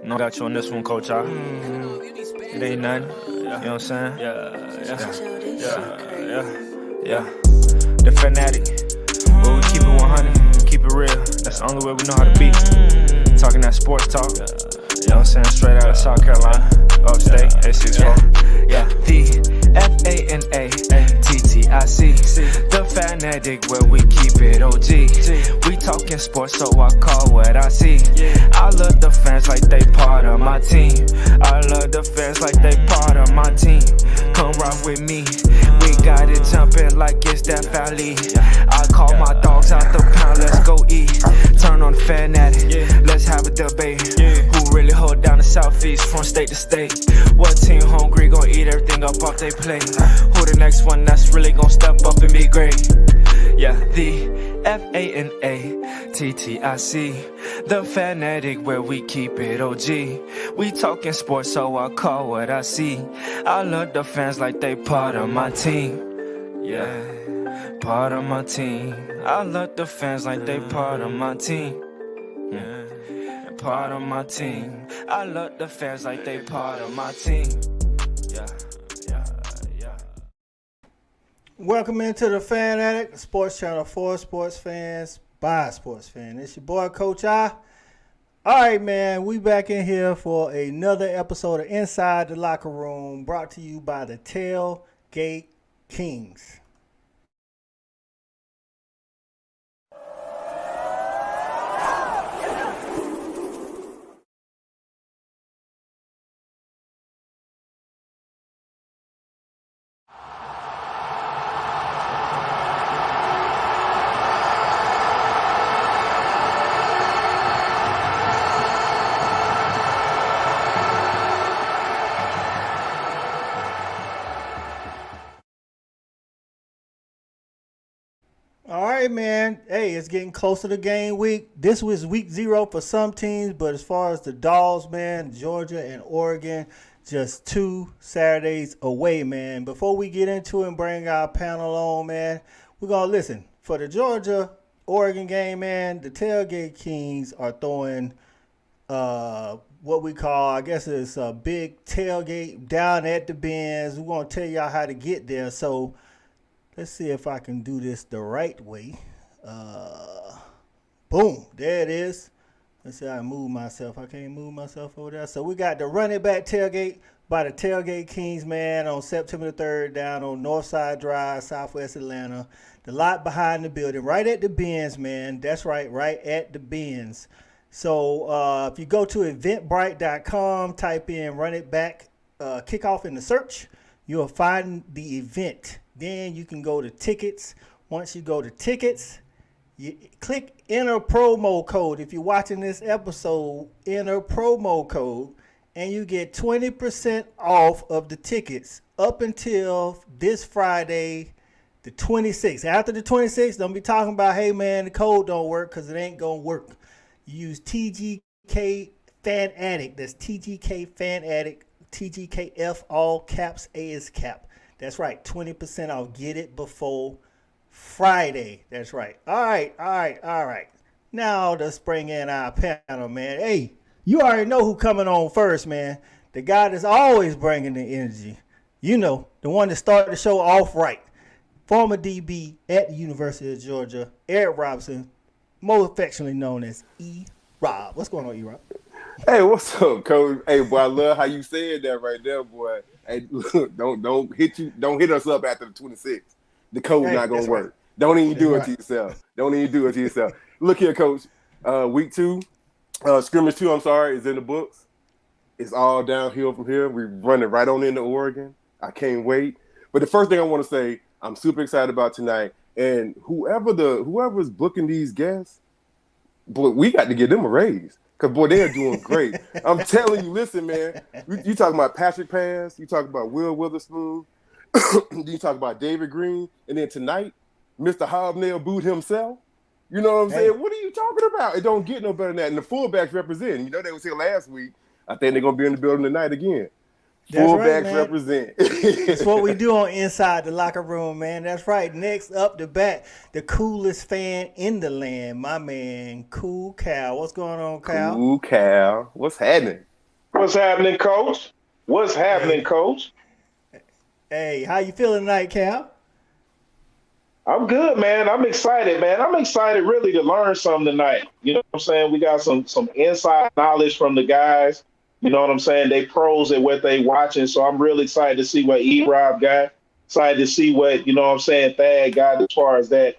No, got you on this one, Coach. It ain't nothing. You know what I'm saying? Yeah. The fanatic. But we keep it 100, keep it real. That's the only way we know how to be. Talking that sports talk. You know what I'm saying? Straight out of South Carolina. Upstate, A64. Yeah. The FANATTIC. The fanatic where we keep it OG. We talking sports, so I call what I see. I love the fans like they part of my team. I love the fans like they part of my team. Come rock with me. We got it jumping like it's that valley. I call my dogs out the pound, let's go eat. Turn on the fanatic, let's have a debate. Who really hold down the Southeast from state to state? What team hungry gon' eat everything up off they plate? Who the next one that's really gon' step up and be great? Yeah, the FANATTIC. The fanatic where we keep it OG. We talking sports, so I call what I see. I love the fans like they part of my team. Yeah, part of my team. I love the fans like they part of my team. Yeah, part of my team. I love the fans like they part of my team. Yeah. Welcome into the Fan Addict, sports channel for sports fans, by sports fans. It's your boy, Coach I. All right, man, we back in here for another episode of Inside the Locker Room, brought to you by the Tailgate Kings. All right, man. Hey, it's getting closer to game week. This was week 0 for some teams, but as far as the Dogs, man, Georgia and Oregon, just 2 Saturdays away, man. Before we get into it and bring our panel on, man, we're going to listen. For the Georgia-Oregon game, man, the Tailgate Kings are throwing what we call, I guess it's a big tailgate down at the bins. We're going to tell y'all how to get there. So let's see if I can do this the right way. Boom. There it is. Let's see how I move myself. I can't move myself over there. So we got the running back tailgate by the Tailgate Kings, man, on September the 3rd down on Northside Drive, Southwest Atlanta. The lot behind the building, right at the bins, man. That's right at the bins. So if you go to eventbrite.com, type in run it back kickoff in the search, you'll find the event. Then you can go to tickets. Once you go to tickets, you click enter promo code. If you're watching this episode, enter promo code, and you get 20% off of the tickets up until this Friday, the 26th. After the 26th, don't be talking about, hey, man, the code don't work, because it ain't going to work. You use TGK Fan Addict. That's TGK Fan Addict. TGKF, all caps, A is cap. That's right, 20% off. Get it before Friday. That's right. All right. Now let's bring in our panel, man. Hey, you already know who coming on first, man. The guy that's always bringing the energy. You know, the one that started the show off right. Former DB at the University of Georgia, Erik Robinson, more affectionately known as E-Rob. What's going on, E-Rob? Hey, what's up, Coach? Hey, boy, I love how you said that right there, boy. Hey, look, don't hit us up after the 26th. The code's not gonna work. Right. Don't even do it to yourself. Don't even do it to yourself. Look here, Coach. Week 2, scrimmage 2, is in the books. It's all downhill from here. We're running right on into Oregon. I can't wait. But the first thing I want to say, I'm super excited about tonight. And whoever's booking these guests, boy, we got to give them a raise. Because, boy, they're doing great. I'm telling you, listen, man, you talking about Patrick Pass, you talking about Will Witherspoon, you talk about David Green, and then tonight, Mr. Hobnail Boot himself. You know what I'm saying? What are you talking about? It don't get no better than that. And the fullbacks represent. You know, they was here last week. I think they're going to be in the building tonight again. Fullbacks right, represent. It's what we do on Inside the Locker Room, man. That's right. Next up the bat, the coolest fan in the land, my man, Cool Cal. What's going on, Cal? Cool Cal. What's happening? What's happening, Coach? What's happening, Coach? Hey, how you feeling tonight, Cal? I'm good, man. I'm excited, man. I'm excited really to learn something tonight. You know what I'm saying? We got some inside knowledge from the guys. You know what I'm saying? They pros at what they watching. So I'm really excited to see what E-Rob got. Excited to see what, you know what I'm saying, Thad got as far as that.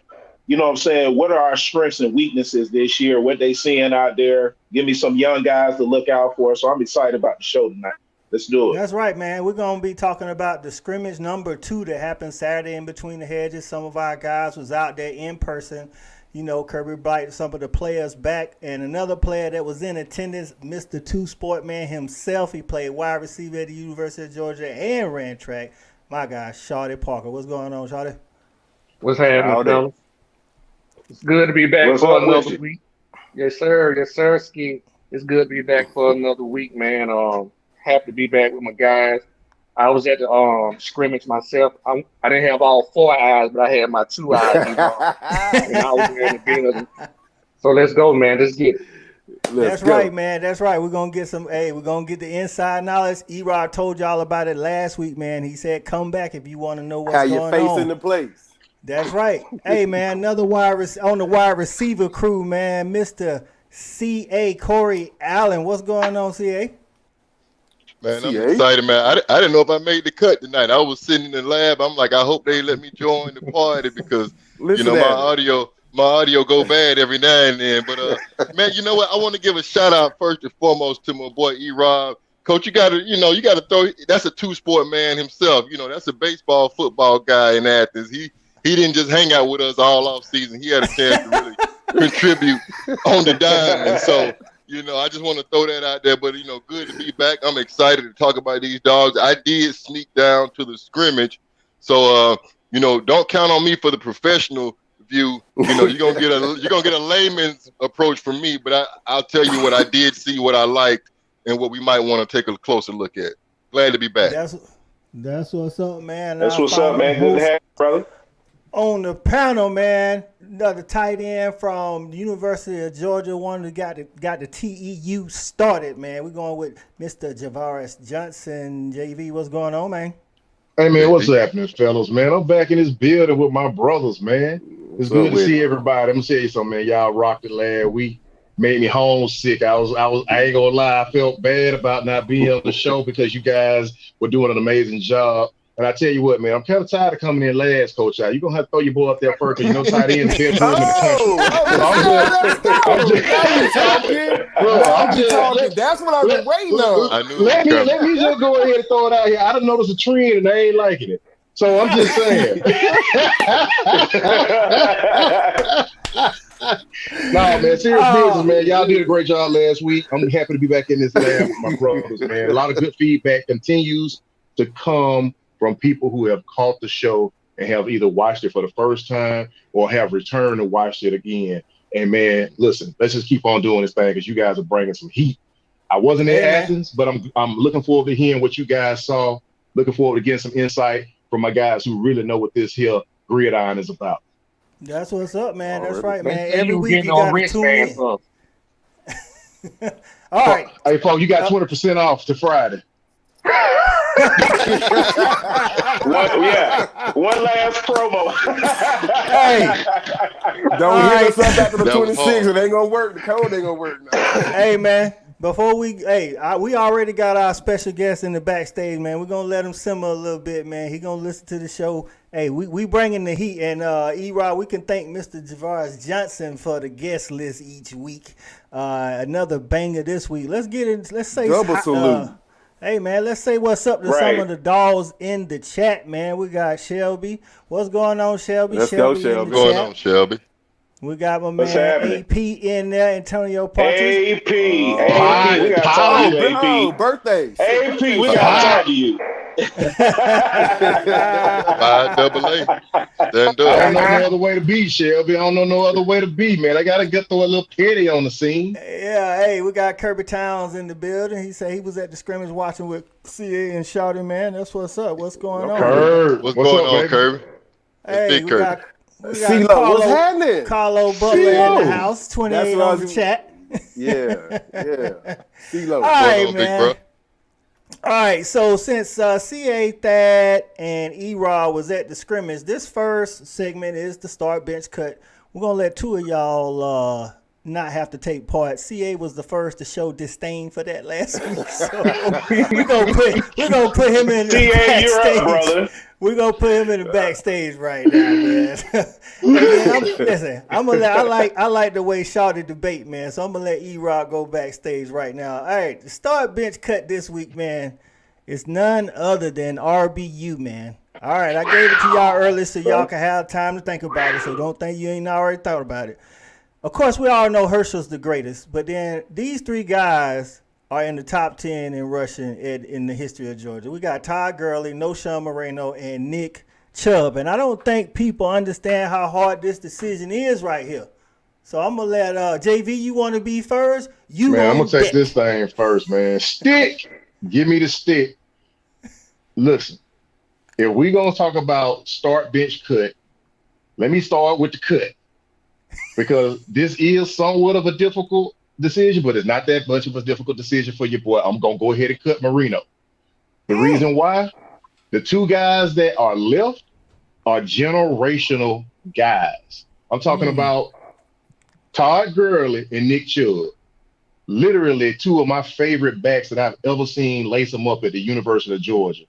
You know what I'm saying? What are our strengths and weaknesses this year? What they seeing out there? Give me some young guys to look out for. So I'm excited about the show tonight. Let's do it. That's right, man. We're going to be talking about the scrimmage number 2 that happened Saturday in between the hedges. Some of our guys was out there in person. You know, Kirby Bright, some of the players back. And another player that was in attendance, Mr. Two-Sport Man himself. He played wide receiver at the University of Georgia and ran track. My guy, Shawty Parker. What's going on, Shawty? What's happening, fellas? It's good to be back for another week. Yes, sir. Yes, sir, Ski. It's good to be back for another week, man. Happy to be back with my guys. I was at the scrimmage myself. I didn't have all 4 eyes, but I had my 2 eyes. And I was there in the building. So let's go, man. Let's get it. That's right, man. That's right. We're going to get we're going to get the inside knowledge. E-Rod told y'all about it last week, man. He said, come back if you want to know what's going on. How your face in the place. That's right. Hey, man, another on the wide receiver crew, man, Mr. C.A. Corey Allen. What's going on, C.A.? Man, I'm excited, man. I didn't know if I made the cut tonight. I was sitting in the lab. I'm like, I hope they let me join the party because, you know, my audio go bad every now and then. But, man, you know what? I want to give a shout-out first and foremost to my boy E-Rob. Coach, you got to throw – that's a two-sport man himself. You know, that's a baseball, football guy in Athens. He didn't just hang out with us all off season. He had a chance to really contribute on the dime. And so, you know, I just want to throw that out there. But, you know, good to be back. I'm excited to talk about these dogs. I did sneak down to the scrimmage. So, you know, don't count on me for the professional view. You know, you're gonna get a layman's approach from me. But I'll tell you what I did see, what I liked, and what we might want to take a closer look at. Glad to be back. That's what's up, man. That's what's up, man. Good to have you, brother. On the panel, man, another tight end from the University of Georgia, one that got the TEU started, man. We're going with Mr. Jevaris Johnson. JV, what's going on, man? Hey, man, what's happening, fellas, man? I'm back in this building with my brothers, man. It's good to see everybody. I'm going to tell you something, man. Y'all rocked it last week. Made me homesick. I ain't gonna lie, I felt bad about not being on the show because you guys were doing an amazing job. And I tell you what, man, I'm kind of tired of coming in last, Coach. You're going to have to throw your boy up there first because you know tight ends best room in the country. That's what I've been waiting on. Let me just go ahead and throw it out here. I done noticed a trend and I ain't liking it. So I'm just saying. No, man, serious business, man. Y'all did a great job last week. I'm happy to be back in this lab with my brothers, man. A lot of good feedback continues to come from people who have caught the show and have either watched it for the first time or have returned and watched it again. And, man, listen, let's just keep on doing this thing because you guys are bringing some heat. I wasn't in Athens, but I'm looking forward to hearing what you guys saw. Looking forward to getting some insight from my guys who really know what this here gridiron is about. That's what's up, man. That's right, man. Every week you got to tune in. All right. Hey, folks, you got 20% off to Friday. One last promo. Hey, don't hit us up after the 26th. It ain't gonna work. The code ain't gonna work now. Hey, man. Before we already got our special guest in the backstage, man. We're gonna let him simmer a little bit, man. He gonna listen to the show. Hey, we bringing the heat, and E-Rod, we can thank Mr. Jevaris Johnson for the guest list each week. Another banger this week. Let's get it. Let's say double salute. Hey, man, let's say what's up to some of the dogs in the chat, man. We got Shelby. What's going on, Shelby? Let's go, Shelby. What's going on, Shelby? We got my man AP in there, Antonio Partridge. AP, we got to talk to you, AP. Birthdays. AP, we got to talk to you. 5AA. I don't know no other way to be, Shelby. I don't know no other way to be, man. I got to get through a little petty on the scene. Yeah, hey, we got Kirby Towns in the building. He said he was at the scrimmage watching with CA and Shawty, man. That's what's up. What's going on? Kirby. What's going on, Kirby? Hey, Big Kirby. We got Carlo, what's happening? Carlo Butler in the house, 28 on the chat. Yeah. CeeLo. All right, man. All right, so since CA, Thad, and E-Rod was at the scrimmage, this first segment is the start bench cut. We're going to let two of y'all not have to take part. CA was the first to show disdain for that last week, so we're gonna put him in the CA, you're up, brother. We're gonna put him in the backstage right now, man. Hey, man, I like the way Shawty debate, man. So I'm gonna let E-Rod go backstage right now. All right, the start bench cut this week, man, is none other than RBU, man. All right, I gave it to y'all early so y'all can have time to think about it. So don't think you ain't already thought about it. Of course, we all know Herschel's the greatest, but then these three guys are in the top 10 in rushing in the history of Georgia. We got Todd Gurley, Noshawn Moreno, and Nick Chubb. And I don't think people understand how hard this decision is right here. So I'm going to let JV, you want to be first? I'm going to take this thing first, man. Stick. Give me the stick. Listen, if we're going to talk about start bench cut, let me start with the cut. Because this is somewhat of a difficult decision, but it's not that much of a difficult decision for your boy. I'm going to go ahead and cut Moreno. The reason why, the two guys that are left are generational guys. I'm talking about Todd Gurley and Nick Chubb. Literally two of my favorite backs that I've ever seen lace them up at the University of Georgia.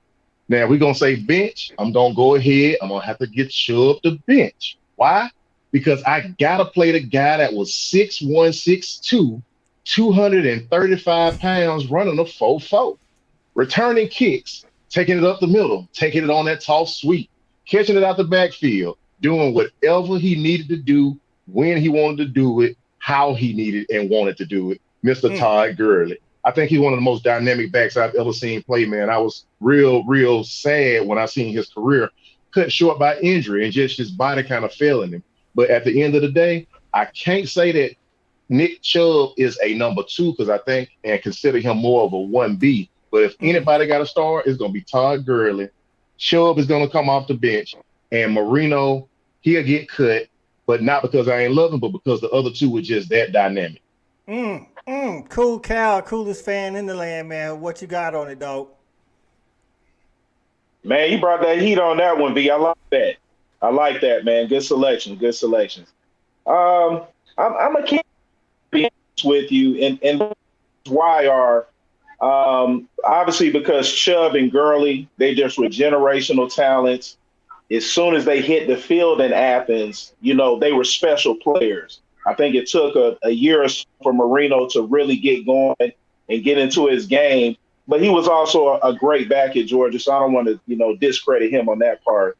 Now, we're going to say bench. I'm going to go ahead. I'm going to have to get Chubb to bench. Why? Because I got to play the guy that was 6'1", 6'2", 235 pounds running a 4.4, returning kicks, taking it up the middle, taking it on that toss sweep, catching it out the backfield, doing whatever he needed to do, when he wanted to do it, how he needed and wanted to do it, Mr. Todd Gurley. I think he's one of the most dynamic backs I've ever seen play, man. I was real sad when I seen his career cut short by injury and just his body kind of failing him. But at the end of the day, I can't say that Nick Chubb is a number 2 because I think and consider him more of a 1B. But if anybody got to start, it's going to be Todd Gurley. Chubb is going to come off the bench. And Moreno, he'll get cut, but not because I ain't love him, but because the other two were just that dynamic. Cool Cal, coolest fan in the land, man. What you got on it, dog? Man, you brought that heat on that one, V. I like that, man. Good selection. Good selections. I'm a kid with you, and why are obviously because Chubb and Gurley, they just were generational talents. As soon as they hit the field in Athens, they were special players. I think it took a year or so for Moreno to really get going and get into his game. But he was also a great back at Georgia, so I don't want to, discredit him on that part.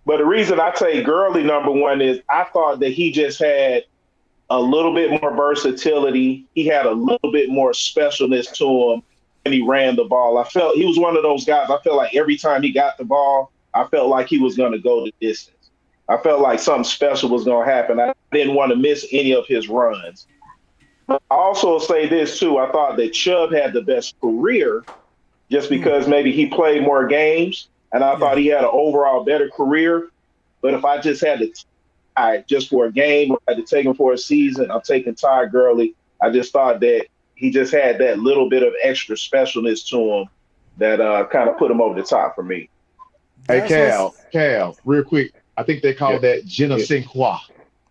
But the reason I take Gurley number 1 is I thought that he just had a little bit more versatility. He had a little bit more specialness to him when he ran the ball. I felt he was one of those guys. I felt like every time he got the ball, I felt like he was going to go the distance. I felt like something special was going to happen. I didn't want to miss any of his runs. I also say this, too. I thought that Chubb had the best career just because maybe he played more games, and I thought he had an overall better career. But if I just had to tie just for a game, I had to take him for a season, I'm taking Todd Gurley. I just thought that he just had that little bit of extra specialness to him that kind of put him over the top for me. Hey, Cal, real quick. I think they call that je ne sais quoi.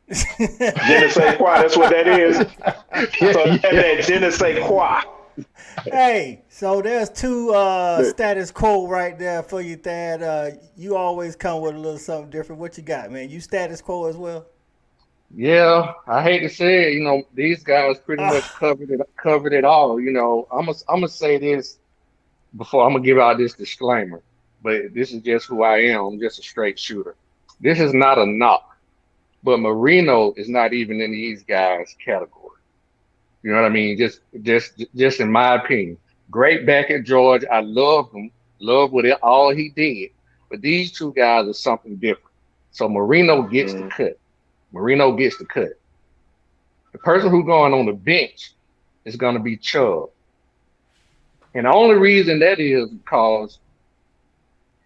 Je ne sais quoi, that's what that is. So that je ne sais quoi. Hey, so there's two status quo right there for you, Thad. You always come with a little something different. What you got, man? You status quo as well? Yeah, I hate to say it. These guys pretty much covered it all. I'm gonna say this before I'm gonna give out this disclaimer, but this is just who I am. I'm just a straight shooter. This is not a knock, but Moreno is not even in these guys' category. You know what I mean? Just in my opinion. Great back at Georgia. I love him. Love all he did. But these two guys are something different. So Moreno gets the cut. Moreno gets the cut. The person who's going on the bench is going to be Chubb. And the only reason that is because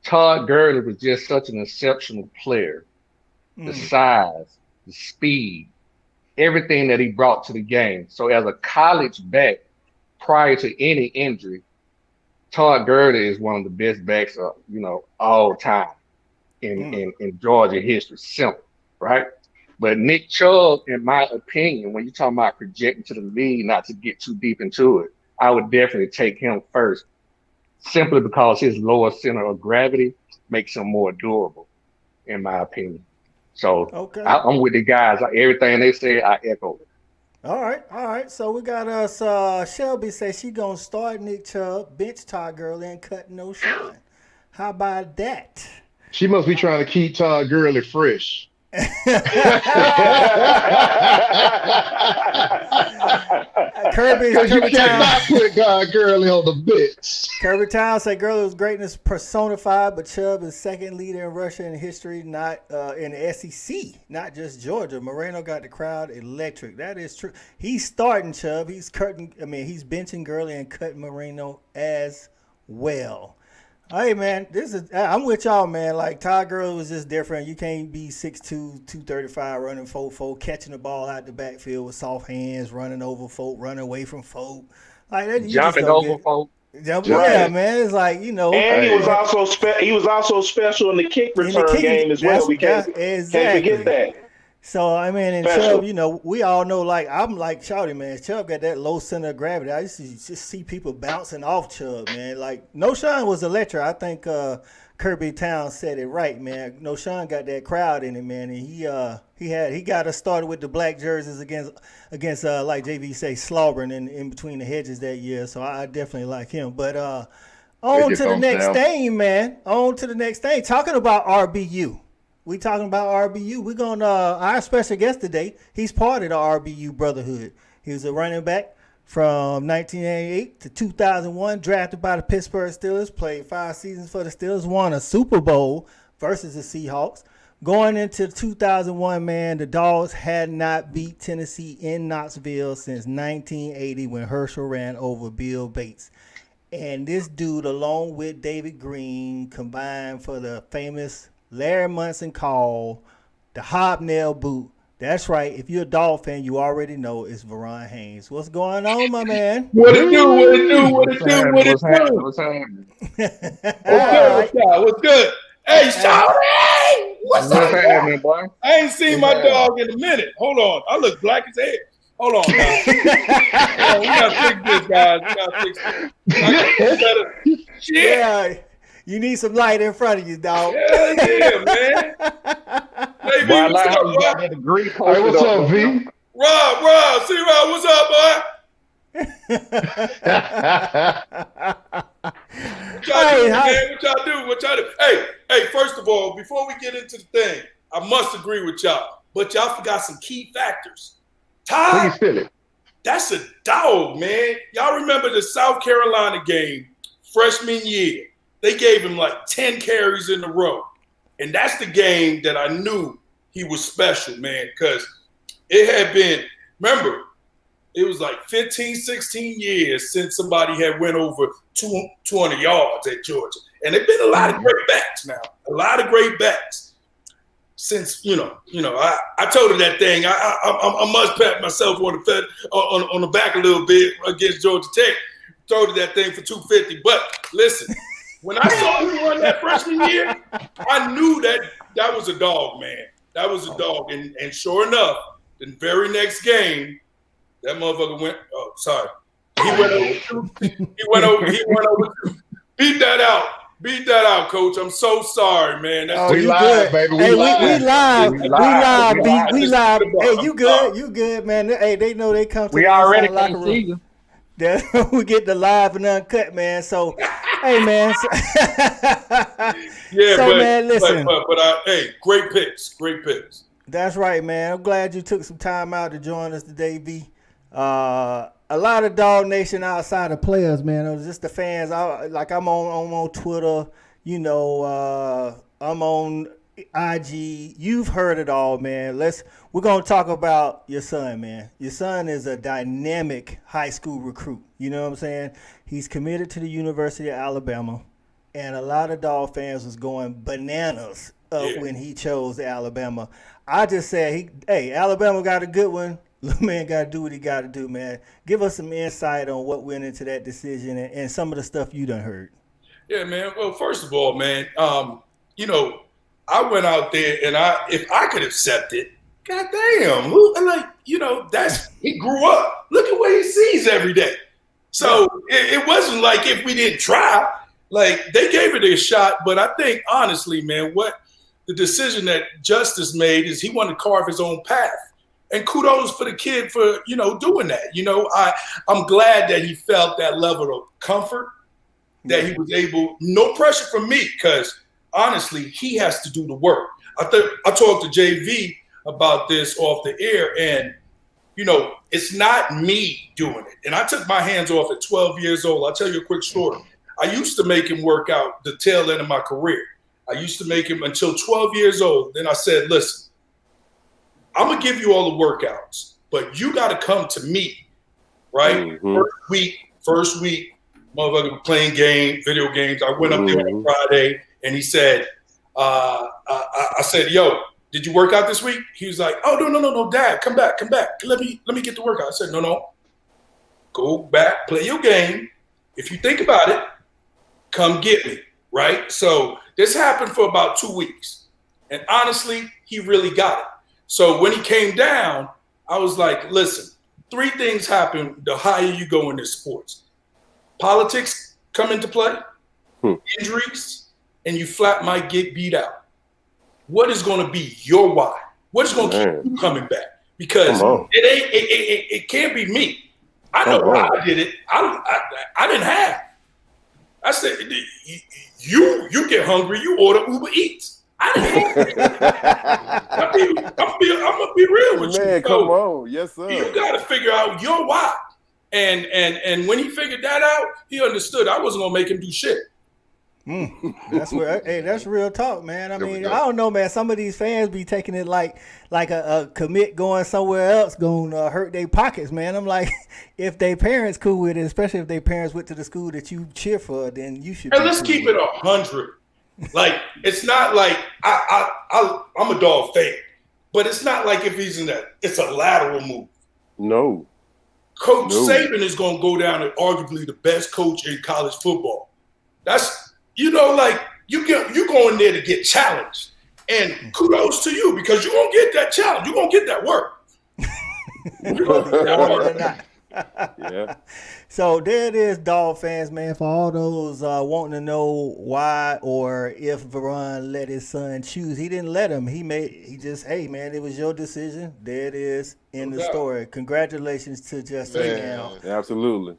Todd Gurley was just such an exceptional player. The size, the speed, everything that he brought to the game. So as a college back, prior to any injury, Todd Gurley is one of the best backs of, all time in Georgia history. Simple, right? But Nick Chubb, in my opinion, when you're talking about projecting to the league, not to get too deep into it, I would definitely take him first, simply because his lower center of gravity makes him more durable, in my opinion. So I'm with the guys. Everything they say, I echo it. All right. So we got us. Shelby says she gonna start Nick Chubb, bench Todd Gurley, and cut no shine. How about that? She must be trying to keep Todd Gurley fresh. Kirby you cannot Town put Todd Gurley on the bench. Kirby Town said Gurley's greatness personified, but Chubb is second leader in rushing in history, not in the SEC, not just Georgia. Moreno got the crowd electric. That is true. He's starting Chubb. He's benching Gurley and cutting Moreno as well. Hey, man, I'm with y'all, man. Like, Todd Gurley was just different. You can't be 6'2", 235, running 4-4, catching the ball out the backfield with soft hands, running over folk, running away from folk. Like that, jumping over folk. Yeah, man. It's like, And he was also special in the kick return game as well. We can't forget that. So, and Chubb, we all know, like, I'm like Shouty, man. Chubb got that low center of gravity. I used to just see people bouncing off Chubb, man. Like, No Shine was electric. I think Kirby Town said it right, man. No Shine got that crowd in it, man. And he got us started with the black jerseys against like JV say, slobbering in between the hedges that year. So I definitely like him. But on to the next thing, man. On to the next thing. Talking about RBU. We talking about RBU. We're going to, our special guest today, he's part of the RBU Brotherhood. He was a running back from 1988 to 2001, drafted by the Pittsburgh Steelers, played 5 seasons for the Steelers, won a Super Bowl versus the Seahawks. Going into 2001, man, the Dogs had not beat Tennessee in Knoxville since 1980 when Herschel ran over Bill Bates. And this dude, along with David Green, combined for the famous Larry Munson call, the hobnail boot. That's right. If you're a Dog fan, you already know it's Verron Haynes. What's going on, my man? What it do? What's happening? What's good? Hey, Shawty! What's happening, boy? I ain't seen my dog in a minute. Hold on. I look black as hell. Hold on, now. We gotta fix this, guys. Yeah. You need some light in front of you, dog. Yeah, man. Hey, boy, I like how you got that degree posted. Hey, what's up, V? Rob, C-Rob, what's up, boy? What y'all do? Hey, first of all, before we get into the thing, I must agree with y'all, but y'all forgot some key factors. Todd, please fill it. That's a dog, man. Y'all remember the South Carolina game, freshman year? They gave him like 10 carries in a row. And that's the game that I knew he was special, man, because it had been, remember, it was like 15, 16 years since somebody had went over 200 yards at Georgia. And there's been a lot of great backs now, a lot of great backs. Since, I told her that thing. I must pat myself on the back a little bit against Georgia Tech. Told her that thing for 250. But listen, when I saw him run that freshman year, I knew that was a dog, man. That was a dog. And sure enough, the very next game, that motherfucker went, oh, sorry. He went over two. Beat that out, Coach. I'm so sorry, man. We live, baby. We live. We live. Hey, you good, man. Hey, they know they come to we the already locker room. We get the live and uncut, man. So, hey, man. Man, listen. But great picks. That's right, man. I'm glad you took some time out to join us today, V. A lot of Dog Nation outside of players, man. It was just the fans. I'm on Twitter. I'm on IG. You've heard it all, man. We're gonna talk about your son, man. Your son is a dynamic high school recruit. You know what I'm saying? He's committed to the University of Alabama, and a lot of Dog fans was going bananas when he chose Alabama. I just said, Alabama got a good one. Little man got to do what he got to do, man. Give us some insight on what went into that decision and some of the stuff you done heard. Yeah, man. Well, first of all, man, you know, I went out there and if I could accept it, goddamn, he grew up. Look at what he sees every day. So it wasn't like if we didn't try, like they gave it a shot. But I think honestly, man, what the decision that Justice made is he wanted to carve his own path. And kudos for the kid for, doing that. I'm glad that he felt that level of comfort, that he was able, no pressure from me, because honestly, he has to do the work. I talked to JV about this off the air, and, it's not me doing it. And I took my hands off at 12 years old. I'll tell you a quick story. I used to make him work out the tail end of my career. I used to make him until 12 years old. Then I said, listen, I'm going to give you all the workouts, but you got to come to me, right? Mm-hmm. First week, motherfucker playing video games. I went up there on Friday, and he said, I said, yo, did you work out this week? He was like, oh, no, Dad, come back. Let me get the workout. I said, no. Go back, play your game. If you think about it, come get me, right? So this happened for about 2 weeks. And honestly, he really got it. So when he came down, I was like, listen, 3 things happen the higher you go in this sports. Politics come into play, injuries, and you flat might get beat out. What is going to be your why? What is going to keep you coming back? Because it can't be me. I know why I did it. I didn't have. I said, you get hungry, you order Uber Eats. I'm gonna be real with you. Man, come on. Yes, sir. You gotta figure out your why. And when he figured that out, he understood I wasn't gonna make him do shit. That's real talk, man. I mean, I don't know, man. Some of these fans be taking it like a commit going somewhere else gonna hurt their pockets, man. I'm like, if their parents cool with it, especially if their parents went to the school that you cheer for, then you should. And let's keep it 100. Like, it's not like I'm a Dog fan, but it's not like if he's in that, it's a lateral move. No. Coach Saban is going to go down as arguably the best coach in college football. That's, like you go in there to get challenged. And kudos to you because you're going to get that challenge. You're going to get that work. You're going to get that work. Yeah. So there it is, Dog fans, man. For all those wanting to know why or if Verron let his son choose, he didn't let him. He just, hey, man, it was your decision. There it is in the story. Congratulations to Justin. Absolutely.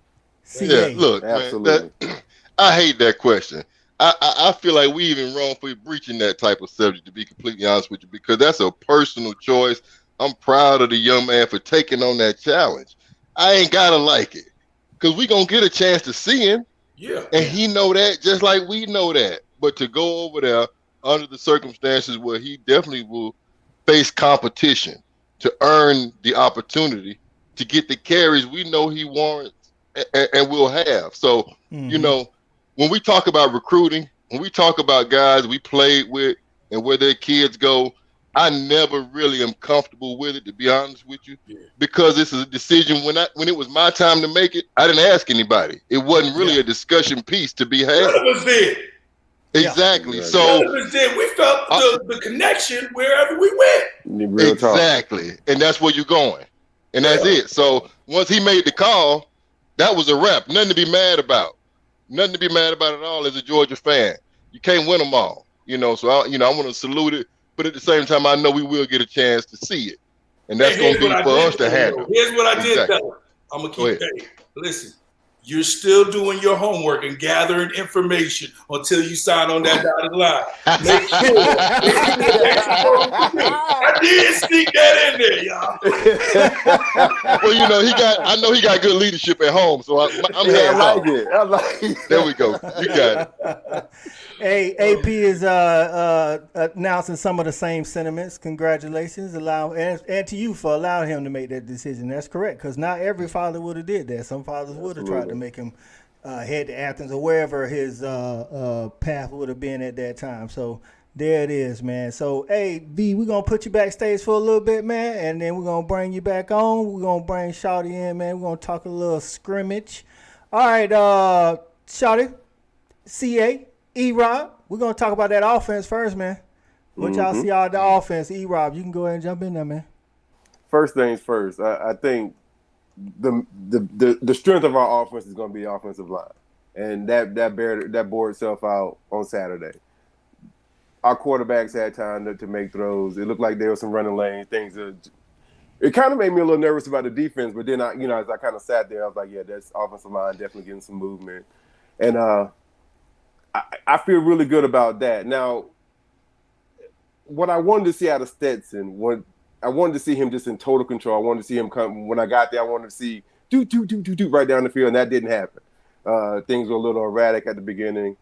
Yeah, look, absolutely. Man, I hate that question. I feel like we even wrong for breaching that type of subject, to be completely honest with you, because that's a personal choice. I'm proud of the young man for taking on that challenge. I ain't gotta like it, because we gonna get a chance to see him. Yeah. And he know that just like we know that. But to go over there under the circumstances where he definitely will face competition to earn the opportunity to get the carries we know he warrants and will have. So, when we talk about recruiting, when we talk about guys we played with and where their kids go, I never really am comfortable with it, to be honest with you, because this is a decision. When it was my time to make it, I didn't ask anybody. It wasn't really a discussion piece to be had. None of us did. Exactly. Yeah. So none of us did. We felt the connection wherever we went. Exactly, and that's where you're going, and that's it. So once he made the call, that was a wrap. Nothing to be mad about. Nothing to be mad about at all as a Georgia fan. You can't win them all, So I want to salute it. But at the same time, I know we will get a chance to see it. And that's going to be for us to handle. Here's what I did tell him. I'm going to keep saying, listen, you're still doing your homework and gathering information until you sign on that dotted line. Make sure. I did sneak that in there, y'all. Well, I know he got good leadership at home, so I'm hands off. I like it. There we go. You got it. Hey, AP is announcing some of the same sentiments. Congratulations, and to you for allowing him to make that decision. That's correct, because not every father would have did that. Some fathers would have tried to make him head to Athens or wherever his path would have been at that time. So There it is, man. So, hey, V, we're going to put you backstage for a little bit, man, and then we're going to bring you back on. We're going to bring Shawty in, man. We're going to talk a little scrimmage. All right, Shawty, CA, E-Rob, we're going to talk about that offense first, man. What y'all see out of the offense? E-Rob, you can go ahead and jump in there, man. First things first, I think the strength of our offense is going to be the offensive line. And that bore itself out on Saturday. Our quarterbacks had time to make throws. It looked like there was some running lanes. It kind of made me a little nervous about the defense, but then as I kind of sat there, I was like, yeah, that's offensive line definitely getting some movement. And I feel really good about that. Now, what I wanted to see out of Stetson, I wanted to see him just in total control. I wanted to see him come. When I got there, I wanted to see do right down the field, and that didn't happen. Things were a little erratic at the beginning.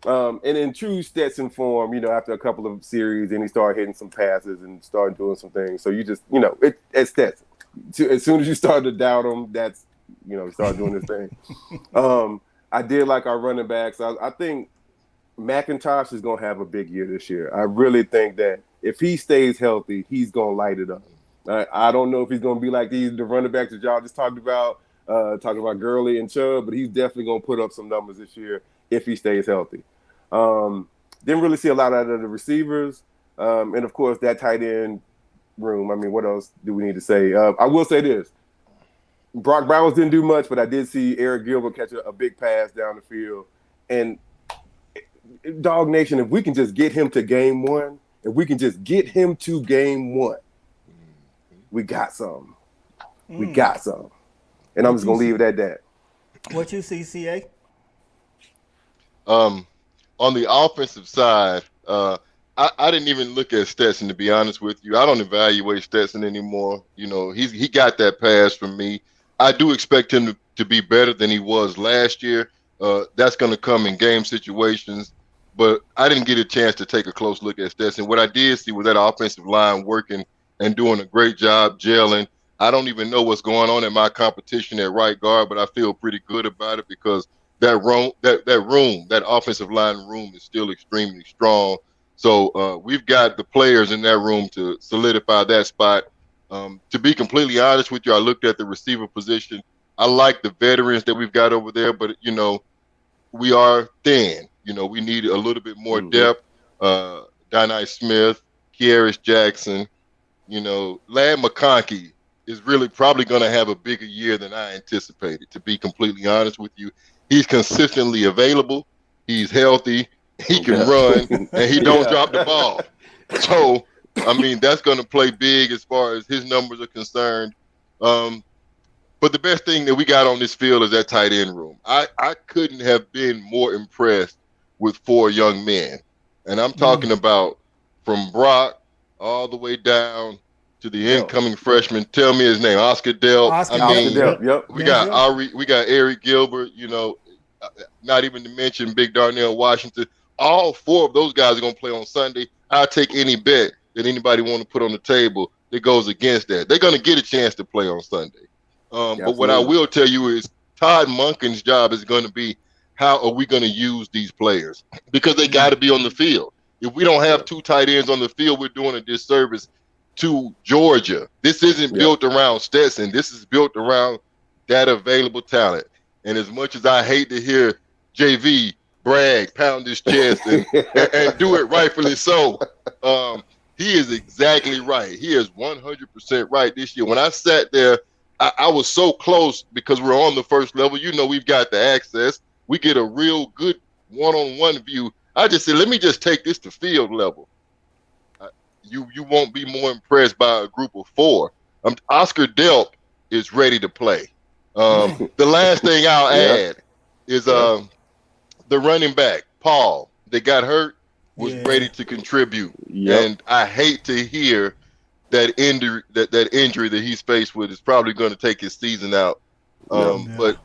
And in true Stetson form, after a couple of series, and he started hitting some passes and started doing some things. So you just, it's Stetson. As soon as you started to doubt him, that's, he started doing his thing. I did like our running backs. I think McIntosh is going to have a big year this year. I really think that if he stays healthy, he's going to light it up. I don't know if he's going to be like the running backs that y'all just talked about Gurley and Chubb, but he's definitely going to put up some numbers this year if he stays healthy. Didn't really see a lot out of the receivers. And, of course, that tight end room. I mean, what else do we need to say? I will say this. Brock Bowers didn't do much, but I did see Eric Gilbert catch a big pass down the field. And, Dog Nation, if we can just get him to game one, we got something. We got something. And I'm just going to leave it at that. What you see, CA? On the offensive side, I didn't even look at Stetson, to be honest with you. I don't evaluate Stetson anymore. He got that pass from me. I do expect him to be better than he was last year. That's going to come in game situations. But I didn't get a chance to take a close look at Stetson. What I did see was that offensive line working and doing a great job gelling. I don't even know what's going on in my competition at right guard, but I feel pretty good about it because that offensive line room is still extremely strong. So we've got the players in that room to solidify that spot. To be completely honest with you, I looked at the receiver position. I like the veterans that we've got over there, but, we are thin. We need a little bit more depth. Donnie Smith, Jevaris Jackson, Lad McConkey is really probably going to have a bigger year than I anticipated, to be completely honest with you. He's consistently available. He's healthy. He can run, and he don't drop the ball. So, that's going to play big as far as his numbers are concerned. But the best thing that we got on this field is that tight end room. I couldn't have been more impressed with 4 young men. And I'm talking about from Brock all the way down to the incoming freshman. Tell me his name, Oscar Delp. We got Eric Gilbert, not even to mention Big Darnell Washington. All 4 of those guys are going to play on Sunday. I'll take any bet that anybody want to put on the table that goes against that. They're going to get a chance to play on Sunday. But what I will tell you is Todd Monken's job is going to be, how are we going to use these players? Because they got to be on the field. If we don't have 2 tight ends on the field, we're doing a disservice to Georgia. This isn't built around Stetson. This is built around that available talent. And as much as I hate to hear JV brag, pound his chest, and do it rightfully so, he is exactly right. He is 100% right this year. When I sat there, I was so close because we're on the first level. We've got the access. We get a real good one-on-one view. I just said, let me just take this to field level. You won't be more impressed by a group of 4. Oscar Delp is ready to play. The last thing I'll add is the running back, Paul, that got hurt, was ready to contribute. And I hate to hear that injury that he's faced with is probably going to take his season out. But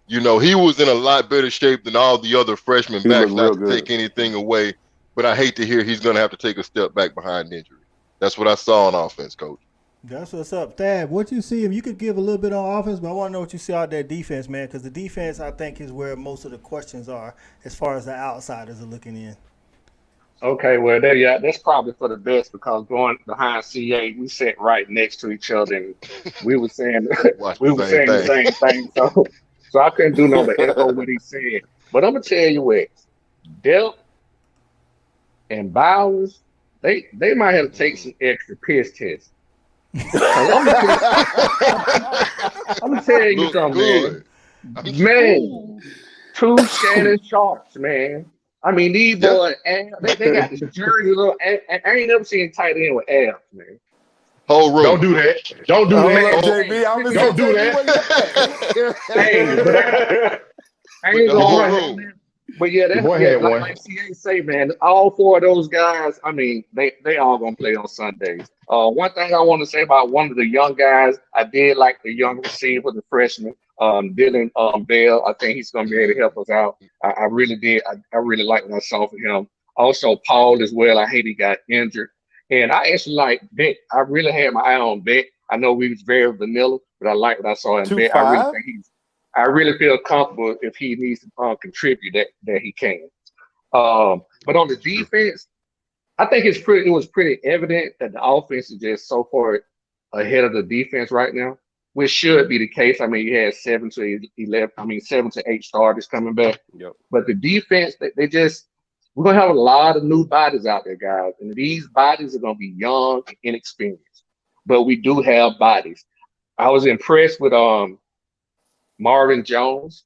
he was in a lot better shape than all the other freshmen backs, not to take anything away. But I hate to hear he's going to have to take a step back behind injury. That's what I saw on offense, Coach. That's what's up. Thad, what you see, if you could give a little bit on offense, but I want to know what you see out that defense, man, because the defense, I think, is where most of the questions are as far as the outsiders are looking in. Okay, well, that's probably for the best because going behind CA, we sat right next to each other, and we were saying the same thing. So I couldn't do nothing but echo what he said. But I'm gonna tell you what, Delp and Bowers, they might have to take some extra piss tests. I'm gonna tell you something, man. Two Shannon Sharps, man. I mean, these boys, they got this jersey little. I ain't never seen tight end with abs, man. Whole room. Don't do that. Don't do that. JB, don't do that. Hey, but I ain't gonna. But yeah, that's like CA say, man. All four of those guys, I mean, they all gonna play on Sundays. One thing I want to say about one of the young guys, I did like the young receiver, the freshman, Dylan Bell. I think he's gonna be able to help us out. I really did. I really like what I saw from him. Also, Paul as well. I hate he got injured. And I actually like Beck. I really had my eye on Beck. I know we was very vanilla, but I like what I saw in Beck. I really feel comfortable if he needs to contribute that he can. But on the defense, I think it was pretty evident that the offense is just so far ahead of the defense right now, which should be the case. I mean, you had 7 to 8 starters coming back. Yep. But the defense, we're gonna have a lot of new bodies out there, guys, and these bodies are gonna be young and inexperienced. But we do have bodies. I was impressed with Marvin Jones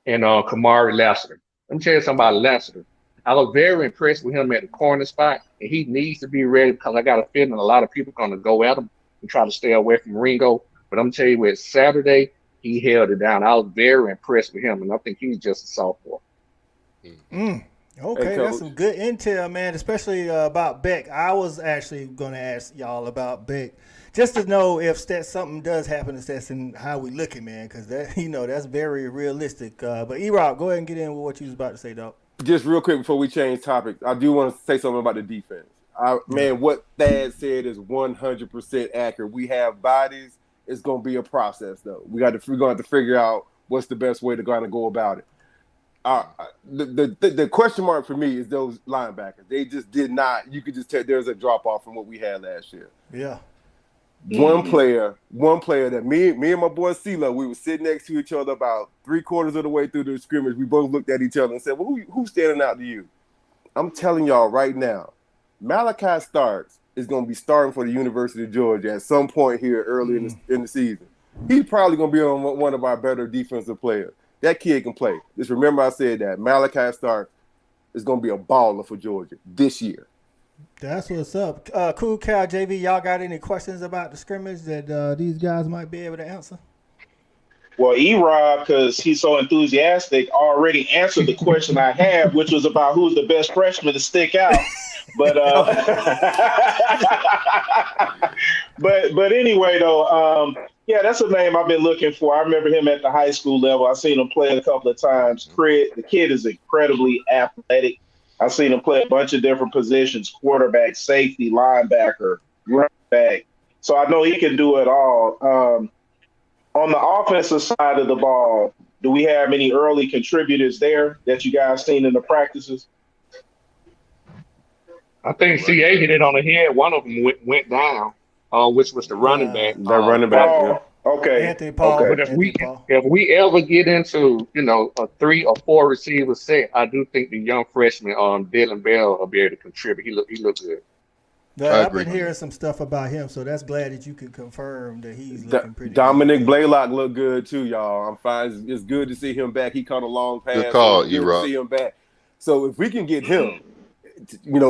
and Kamari Lassiter. Let me tell you something about Lassiter. I was very impressed with him at the corner spot, and he needs to be ready because I got a feeling a lot of people are going to go at him and try to stay away from Ringo. But I'm telling you what, Saturday, he held it down. I was very impressed with him, and I think he's just a sophomore. Okay, that's some good intel, man, especially about Beck. I was actually going to ask y'all about Beck just to know if something does happen to Stetson, how we looking, man, because that's very realistic. But E-Rob, go ahead and get in with what you was about to say, dog. Just real quick before we change topics, I do want to say something about the defense. Man, what Thad said is 100% accurate. We have bodies. It's going to be a process, though. We're going to have to figure out what's the best way to kind of go about it. The question mark for me is those linebackers. They just did not. You could just tell there's a drop off from what we had last year. Yeah. One player that me and my boy CeeLo, we were sitting next to each other about 3/4 of the way through the scrimmage. We both looked at each other and said, "Well, who's standing out to you?" I'm telling y'all right now, Malachi Starks is going to be starting for the University of Georgia at some point here early in the season. He's probably going to be on one of our better defensive players. That kid can play. Just remember I said that. Malachi Starks is going to be a baller for Georgia this year. That's what's up. Cool Cal, JV, y'all got any questions about the scrimmage that these guys might be able to answer? Well, E-Rob, because he's so enthusiastic, already answered the question I had, which was about who's the best freshman to stick out. But but anyway, though, yeah, that's a name I've been looking for. I remember him at the high school level. I've seen him play a couple of times. The kid is incredibly athletic. I've seen him play a bunch of different positions: quarterback, safety, linebacker, running back. So I know he can do it all. On the offensive side of the ball, do we have any early contributors there that you guys seen in the practices? I think CA hit it on the head. One of them went down, which was the running back. The running back. Yeah. Okay. Anthony Paul. Okay. But if we ever get into a 3 or 4 receiver set, I do think the young freshman Dylan Bell will be able to contribute. He looked good. I've been hearing some stuff about him, so that's glad that you could confirm that he's looking pretty Dominic good. Blaylock looked good too, y'all. I'm fine. It's good to see him back. He caught a long pass. Good call, good to see him back. So if we can get him,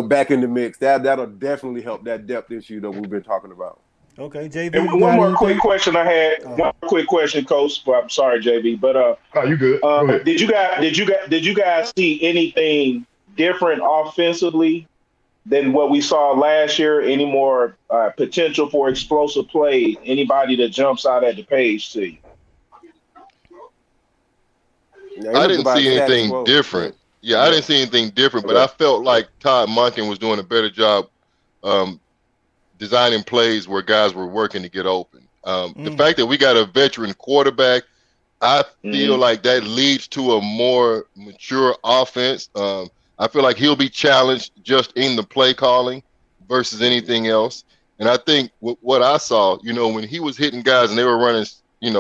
back in the mix, that'll definitely help that depth issue that we've been talking about. Okay, JB. And one more quick question I had. One quick question, Coach. Well, I'm sorry, JB, but you good? Go ahead. Did you guys see anything different offensively than what we saw last year? Any more potential for explosive play? Anybody that jumps out at the page to you? I didn't see anything different. Yeah, I didn't see anything different, but I felt like Todd Monken was doing a better job designing plays where guys were working to get open. The fact that we got a veteran quarterback, I feel like that leads to a more mature offense. I feel like he'll be challenged just in the play calling versus anything else. And I think what I saw, when he was hitting guys and they were running,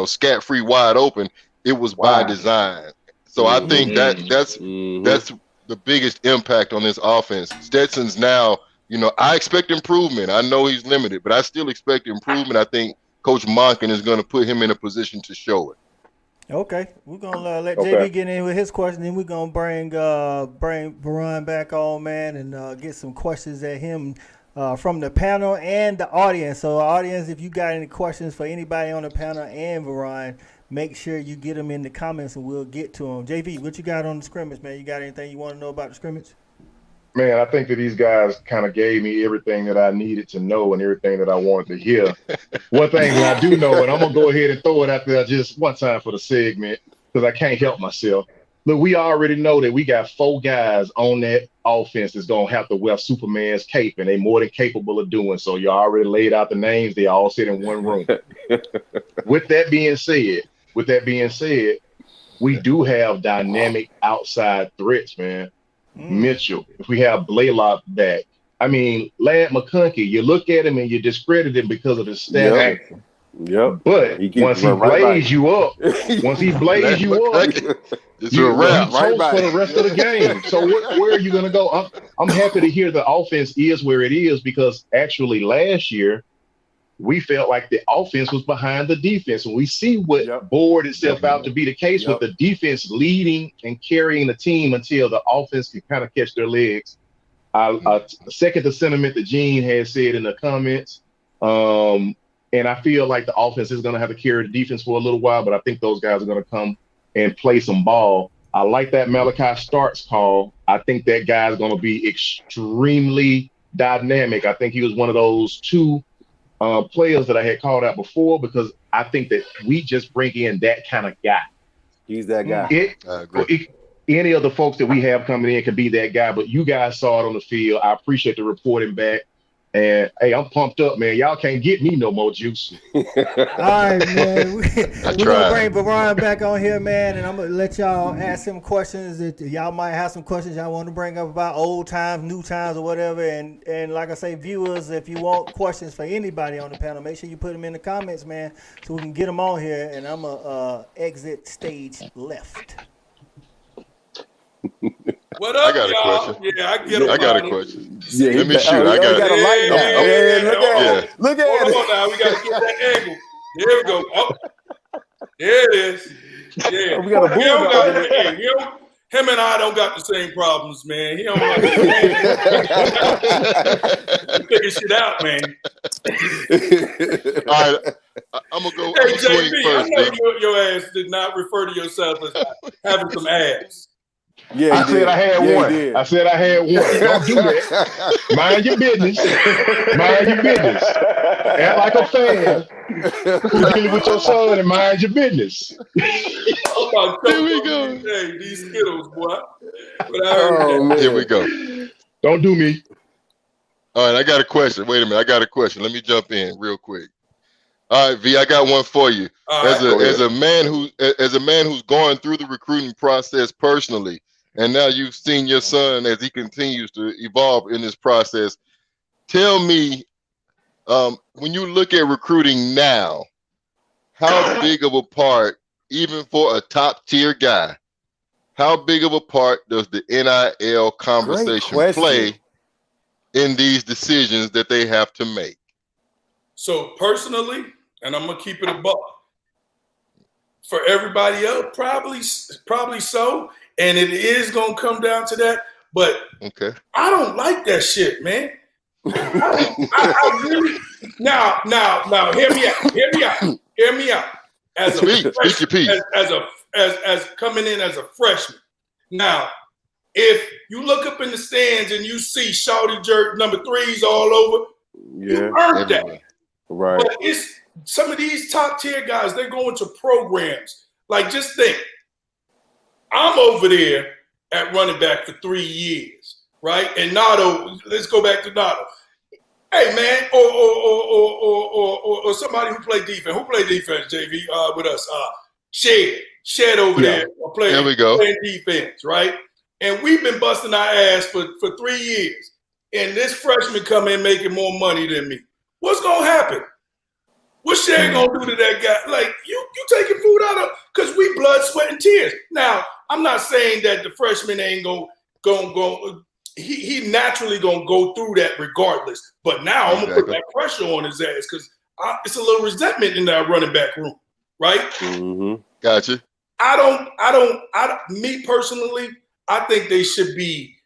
scat-free wide open, it was by design. So I think that's the biggest impact on this offense. Stetson's now, I expect improvement. I know he's limited, but I still expect improvement. I think Coach Monken is going to put him in a position to show it. Okay, we're gonna let JB get in with his question, then we're gonna bring Verron back on, man, and get some questions at him from the panel and the audience. So, audience, if you got any questions for anybody on the panel and Verron, make sure you get them in the comments, and we'll get to them. JV, what you got on the scrimmage, man? You got anything you want to know about the scrimmage? Man, I think that these guys kind of gave me everything that I needed to know and everything that I wanted to hear. One thing that I do know, and I'm going to go ahead and throw it out there just one time for the segment because I can't help myself. Look, we already know that we got 4 guys on that offense that's going to have to wear Superman's cape, and they're more than capable of doing so. You already laid out the names. They all sit in one room. With that being said, we do have dynamic outside threats, man. Mitchell, if we have Blaylock back. I mean, Ladd McConkey, you look at him and you discredit him because of his stature. Yep. But once he blaze you up, you're right for the rest of the game. So where are you going to go? I'm happy to hear the offense is where it is because actually last year, we felt like the offense was behind the defense. And we see what bored itself out to be the case with the defense leading and carrying the team until the offense can kind of catch their legs. I second the sentiment that Gene had said in the comments. And I feel like the offense is going to have to carry the defense for a little while, but I think those guys are going to come and play some ball. I like that Malachi Starks call. I think that guy's going to be extremely dynamic. I think he was one of those 2 players that I had called out before because I think that we just bring in that kind of guy. He's that guy. I agree. Any of the folks that we have coming in can be that guy, but you guys saw it on the field. I appreciate the reporting back. And, hey, I'm pumped up, man. Y'all can't get me no more juice. All right, man. We're going to bring Verron back on here, man, and I'm going to let y'all ask him questions. Y'all might have some questions y'all want to bring up about old times, new times, or whatever. And like I say, viewers, if you want questions for anybody on the panel, make sure you put them in the comments, man, so we can get them on here. And I'm going to exit stage left. What up, I got y'all? a question. Yeah, I got a question. Yeah, let me shoot. I got a light on. Look at it. Hold on now. We got to get that angle. There we go. Oh, there it is. Yeah. We got a Bulldog. Him and I don't got the same problems, man. He don't like figure shit out, man. All right. I'm going to go Hey, swing JB, first. I know your ass did not refer to yourself as having some abs. Yeah, I said I had one. I said I had one. Don't do that. Mind your business. Mind your business. Act like a fan who's dealing with your son and mind your business. Here we go. Hey, these Skittles, boy. Here we go. Don't do me. All right, I got a question. Wait a minute. I got a question. Let me jump in real quick. All right, V, I got one for you. As a man who's going through the recruiting process personally, and now you've seen your son as he continues to evolve in this process. Tell me, when you look at recruiting now, how big of a part, even for a top tier guy, how big of a part does the NIL conversation play in these decisions that they have to make? So personally, and I'm gonna keep it a buck. For everybody else, probably so, and it is gonna come down to that. But I don't like that shit, man. I really now hear me out. As coming in as a freshman. Now, if you look up in the stands and you see Shawty Jerk number 3s all over, you earned that. Right. But it's some of these top tier guys, they're going to programs. Like, just think, I'm over there at running back for 3 years, right? And Nato, let's go back to Nato. Hey, man, or somebody who played defense. Who played defense, JV, with us? Shed over there playing defense, right? and we've been busting our ass for 3 years, and this freshman come in making more money than me. What's gonna happen? What's Shay gonna do to that guy? Like you taking food out of because we blood, sweat, and tears. Now, I'm not saying that the freshman ain't gonna go. He naturally gonna go through that regardless. But now I'm gonna put that pressure on his ass because it's a little resentment in that running back room, right? Mm-hmm. Gotcha. Me personally, I think they should be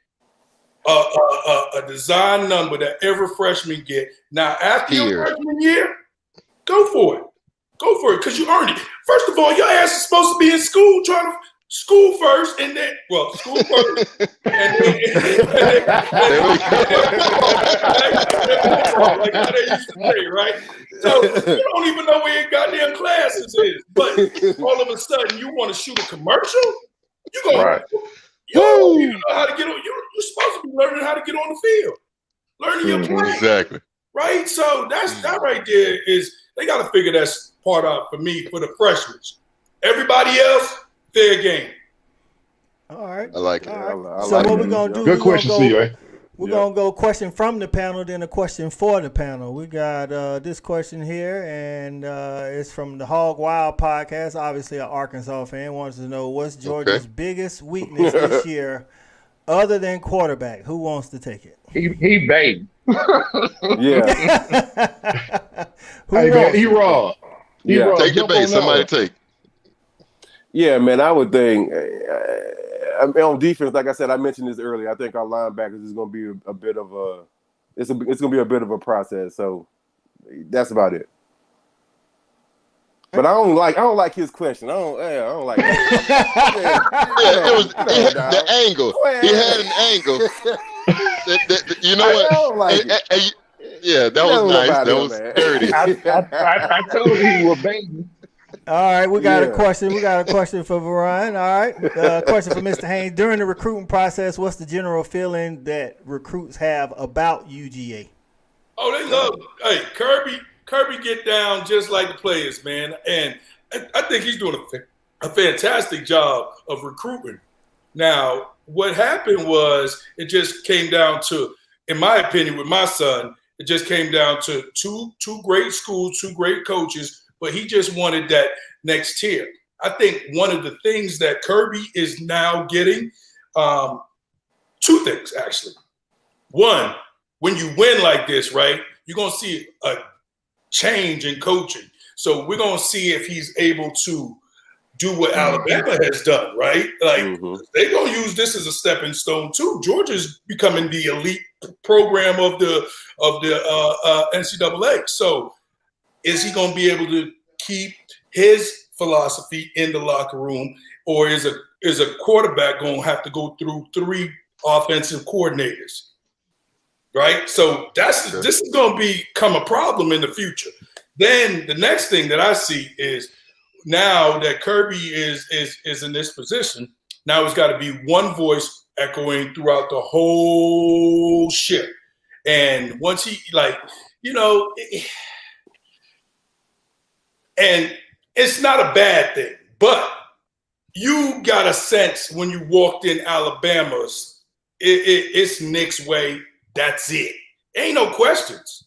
a design number that every freshman get. Now, after your freshman year, go for it. Go for it because you earned it. First of all, your ass is supposed to be in school trying to school first and then, school first. And then, like how they used to say, right? So you don't even know where your goddamn classes is. But all of a sudden, you want to shoot a commercial? You go, you don't even know how to get on. You're supposed to be learning how to get on the field. Learning your play. Exactly. Right? So that right there is, they got to figure that part out for me, for the freshmen. Everybody else, fair game. All right. I like it. Right. So what we're going to do, good question, C.A. We're going to go question from the panel, then a question for the panel. We got this question here, and it's from the Hog Wild podcast. Obviously, an Arkansas fan wants to know what's Georgia's biggest weakness this year other than quarterback. Who wants to take it? He baby. Yeah. Hey, man, E-Raw. Yeah. Take the bait. Somebody take. Yeah, man, I would think on defense, like I said, I mentioned this earlier. I think our linebackers is going to be a bit of a it's going to be a bit of a process. So that's about it. But I don't like his question. I don't like it was the angle. He had an angle. You know what? Yeah, that was nice. That was dirty. I told you he was baby. All right, we got a question. We got a question for Verron. All right, question for Mr. Haynes. During the recruiting process, what's the general feeling that recruits have about UGA? Oh, they love. Hey, Kirby get down just like the players, man, and I think he's doing a fantastic job of recruiting. Now, what happened was it just came down to, in my opinion, with my son, it just came down to two great schools, two great coaches. But he just wanted that next tier. I think one of the things that Kirby is now getting, two things, actually. One, when you win like this, right, you're going to see a change in coaching. So we're going to see if he's able to do what Alabama has done, right? Like, they're going to use this as a stepping stone, too. Georgia's becoming the elite program of the NCAA. So, is he going to be able to keep his philosophy in the locker room, or is a quarterback going to have to go through 3 offensive coordinators, right? So this is going to become a problem in the future. Then the next thing that I see is now that Kirby is in this position, now it's got to be one voice echoing throughout the whole ship. And once he, and it's not a bad thing, but you got a sense when you walked in Alabama's, it's Nick's way. That's it. Ain't no questions.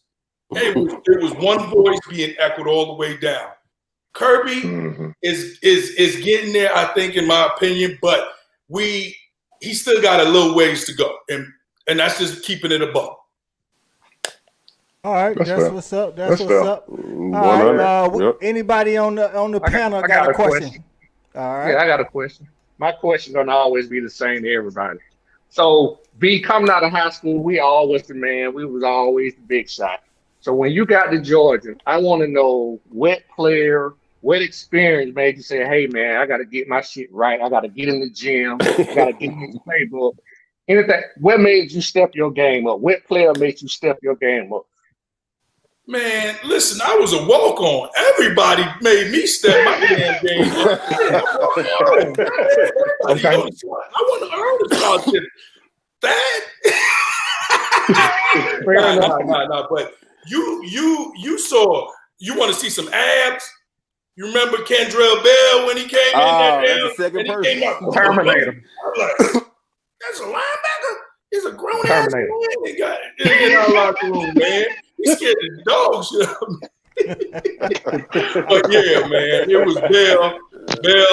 It was one voice being echoed all the way down. Kirby is getting there, I think, in my opinion, but he still got a little ways to go, and that's just keeping it above. All right, that's what's up. That's what's up. All right, anybody on the panel got a question? All right. Yeah, I got a question. My question's gonna always be the same to everybody. So, coming out of high school, we always we was always the big shot. So when you got to Georgia, I want to know what experience made you say, "Hey, man, I got to get my shit right. I got to get in the gym. I got to get in the playbook." Anything? What made you step your game up? What player made you step your game up? Man, listen, I was a walk-on. Everybody made me step my damn game up. I want to earn the scholarship. Nah, but you saw, you want to see some abs? You remember Kendrell Bell when he came in that damn? Second person. Terminator. That's a linebacker. He's a grown ass man. They got in our locker room, man. He's scared the dog shit out of me. But yeah, man, it was Bell,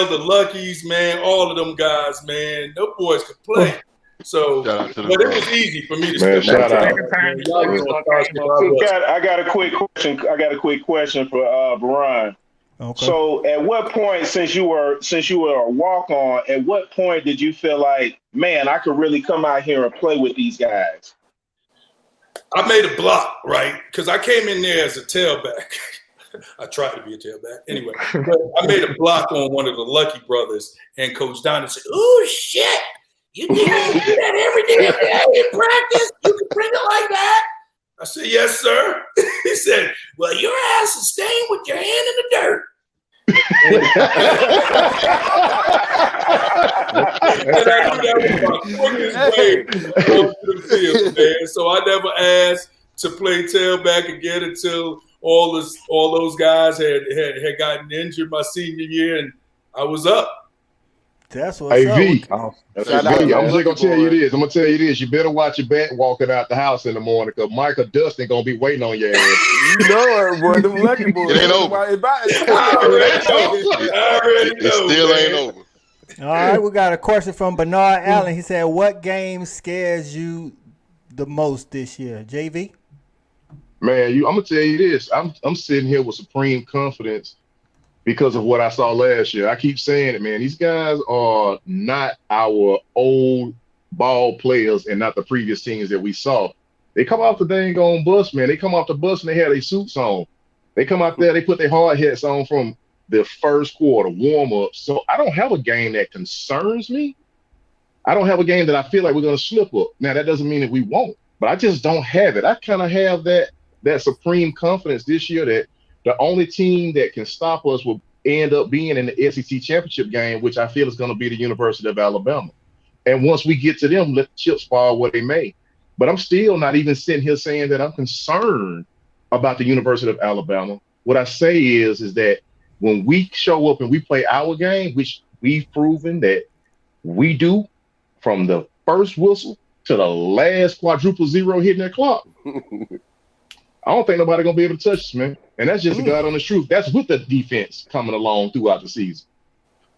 the Luckies, man, all of them guys, man. Those boys could play. So, but it was easy for me to step shout out. I got a quick question. I got a quick question for Verron. Okay. So, at what point, since you were a walk-on, at what point did you feel like, man, I could really come out here and play with these guys? I made a block, right? Because I came in there as a tailback. I tried to be a tailback. Anyway, but I made a block on one of the Lucky brothers, and Coach Donnie said, "Oh, shit. You do that every day in practice? You can bring it like that?" I said, "Yes, sir." He said, "Well, your ass is staying with your hand in the dirt." And I knew that was my quickest way onto the field, man. So I never asked to play tailback again until all those guys had gotten injured my senior year, and I was up. That's what's up. I'm just gonna tell you this. I'm gonna tell you this. You better watch your back walking out the house in the morning, because Michael Dustin gonna be waiting on your ass. You know it, boy. Them Lucky boys. It ain't over. It still ain't over. All right, we got a question from Bernard Allen. He said, "What game scares you the most this year?" JV? Man, I'm gonna tell you this. I'm sitting here with supreme confidence because of what I saw last year. I keep saying it, man. These guys are not our old ball players and not the previous teams that we saw. They come off the dang on bus, man. They come off the bus and they have their suits on. They come out there, they put their hard hats on from the first quarter, warm-up. So I don't have a game that concerns me. I don't have a game that I feel like we're going to slip up. Now, that doesn't mean that we won't, but I just don't have it. I kind of have that supreme confidence this year that the only team that can stop us will end up being in the SEC championship game, which I feel is going to be the University of Alabama. And once we get to them, let the chips fall where they may. But I'm still not even sitting here saying that I'm concerned about the University of Alabama. What I say is that when we show up and we play our game, which we've proven that we do from the first whistle to the last quadruple zero hitting that clock, I don't think nobody's going to be able to touch us, man. And that's just the God honest truth. That's with the defense coming along throughout the season.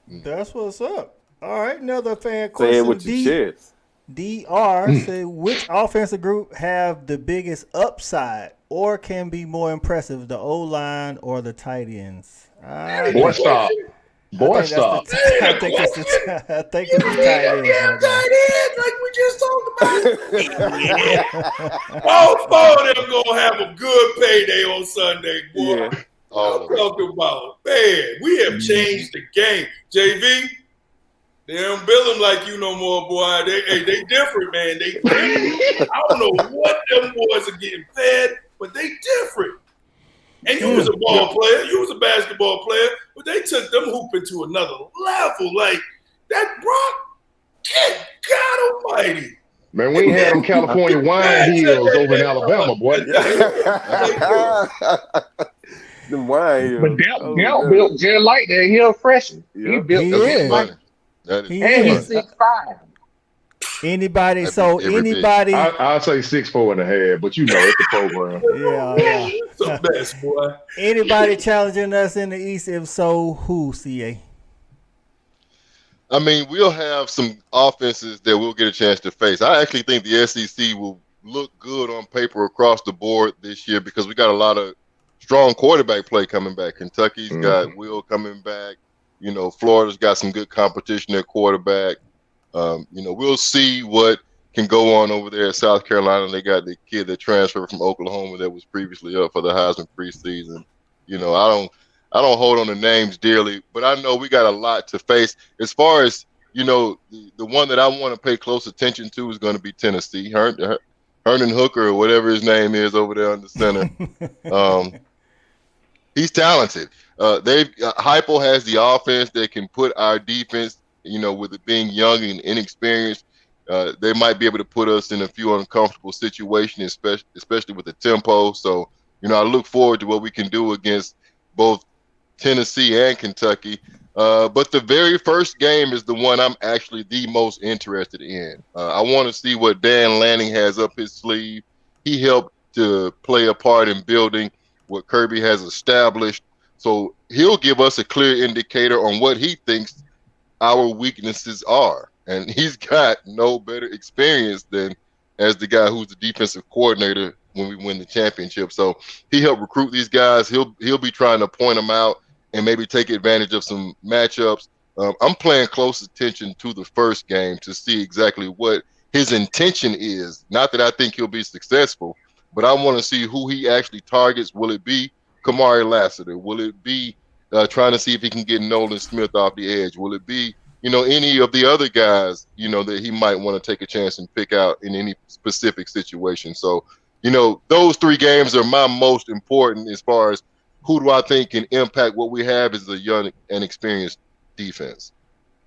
That's what's up. All right, another fan question. Say it with your chest. DR said, which offensive group have the biggest upside or can be more impressive, the O-line or the tight ends? Boy, stop. Boy, stop. I think it's the tight ends. Damn tight ends, like we just talked about. All four of them gonna have a good payday on Sunday, boy. Yeah. I'm talking about, man, we have changed the game. JV, they don't bill them like you no more, boy. They different, man. They different. I don't know what them boys are getting fed, but they different. And you was a ball player, you was a basketball player, but they took them hooping to another level. Like that Brock, good God Almighty. Man, we ain't had them California wine heels over in Alabama, boy. The wine heels. But Dell built just like that. He a freshman. Yeah. He built He just is. like That is and he's 6'5". Anybody? That'd So be every anybody? I'll say 6'4.5", but you know it's the program. Yeah. It's the best, boy. Anybody challenging us in the East? If so, who? CA? I mean, we'll have some offenses that we'll get a chance to face. I actually think the SEC will look good on paper across the board this year because we got a lot of strong quarterback play coming back. Kentucky's got Will coming back. You know, Florida's got some good competition at quarterback. You know, we'll see what can go on over there at South Carolina. They got the kid that transferred from Oklahoma that was previously up for the Heisman preseason. You know, I don't hold on the names dearly, but I know we got a lot to face. As far as, you know, the one that I want to pay close attention to is going to be Tennessee. Herndon Hooker or whatever his name is over there on the center. He's talented. Heupel has the offense that can put our defense, you know, with it being young and inexperienced, they might be able to put us in a few uncomfortable situations, especially with the tempo. So, you know, I look forward to what we can do against both Tennessee and Kentucky. But the very first game is the one I'm actually the most interested in. I want to see what Dan Lanning has up his sleeve. He helped to play a part in building what Kirby has established. So he'll give us a clear indicator on what he thinks our weaknesses are. And he's got no better experience than as the guy who's the defensive coordinator when we win the championship. So he helped recruit these guys. He'll be trying to point them out and maybe take advantage of some matchups. I'm paying close attention to the first game to see exactly what his intention is. Not that I think he'll be successful, but I want to see who he actually targets. Will it be Kamari Lassiter? Will it be trying to see if he can get Nolan Smith off the edge? Will it be, any of the other guys, that he might want to take a chance and pick out in any specific situation? So, those 3 games are my most important as far as who do I think can impact what we have as a young and experienced defense.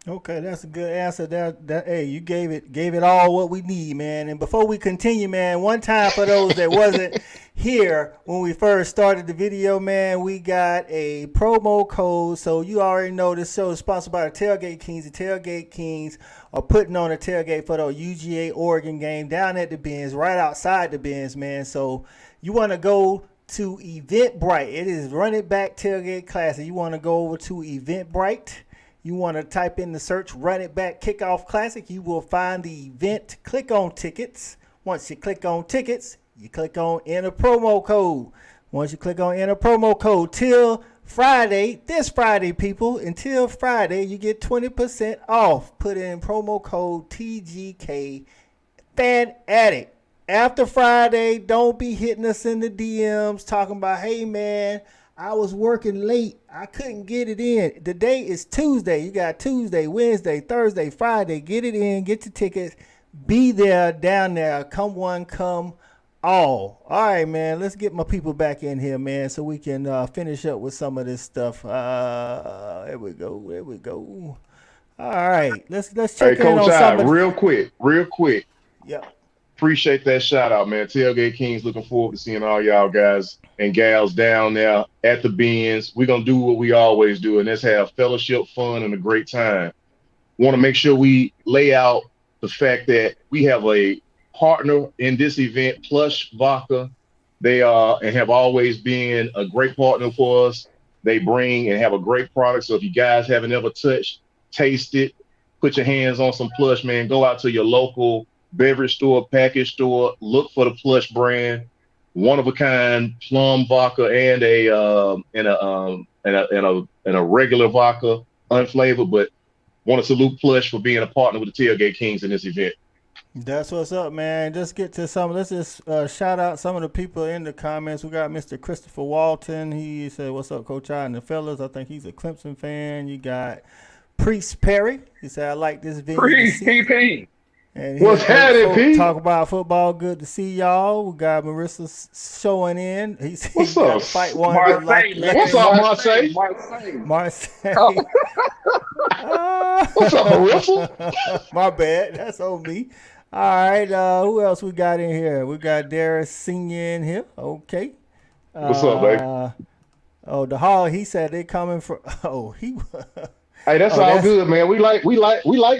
Okay, that's a good answer. Hey, you gave it all what we need, man. And before we continue, man, one time for those that wasn't here when we first started the video, man, we got a promo code. So you already know this show is sponsored by the Tailgate Kings. The Tailgate Kings are putting on a tailgate for the UGA Oregon game down at the Benz, right outside the Benz, man. So you want to go to Eventbrite. It is Run It Back Tailgate Classic. You want to go over to Eventbrite. You want to type in the search Run It Back Kickoff Classic. You will find the event. Click on tickets. Once you click on tickets, you click on enter promo code. Once you click on enter promo code till Friday, this Friday, people, until Friday, you get 20% off. Put in promo code TGK Fan Addict. After Friday, don't be hitting us in the DMs talking about, hey, man, I was working late. I couldn't get it in. The day is Tuesday. You got Tuesday, Wednesday, Thursday, Friday. Get it in. Get your tickets. Be there, down there. Come one, come all. All right, man. Let's get my people back in here, man, so we can finish up with some of this stuff. There we go. There we go. All right. Let's check in on some of real quick. Yep. Appreciate that shout out, man. Tailgate Kings, looking forward to seeing all y'all guys and gals down there at the Benz. We're going to do what we always do, and that's have fellowship, fun, and a great time. Want to make sure we lay out the fact that we have a partner in this event, Plush Vodka. They are and have always been a great partner for us. They bring and have a great product. So if you guys haven't ever touched, taste it, put your hands on some Plush, man. Go out to your local beverage store, package store, look for the Plush brand, one of a kind plum vodka and a regular vodka, unflavored. But want to salute Plush for being a partner with the Tailgate Kings in this event. That's what's up, man. Just get to some. Let's just shout out some of the people in the comments. We got Mr. Christopher Walton. He said, "What's up, Coach I and the fellas?" I think he's a Clemson fan. You got Priest Perry. He said, "I like this video." Priest PP. And what's happening, Pete? Talk about football. Good to see y'all. We got Marissa showing in. He said, what's up? Fight one. What's up, Marseille? Marseille. What's up, Marissa? My bad. That's on me. All right. Who else we got in here? We got Darius Senior in here. Okay. What's up, baby? Oh, the Hall. He said they coming from. Oh, he. Hey, that's all good, man. We like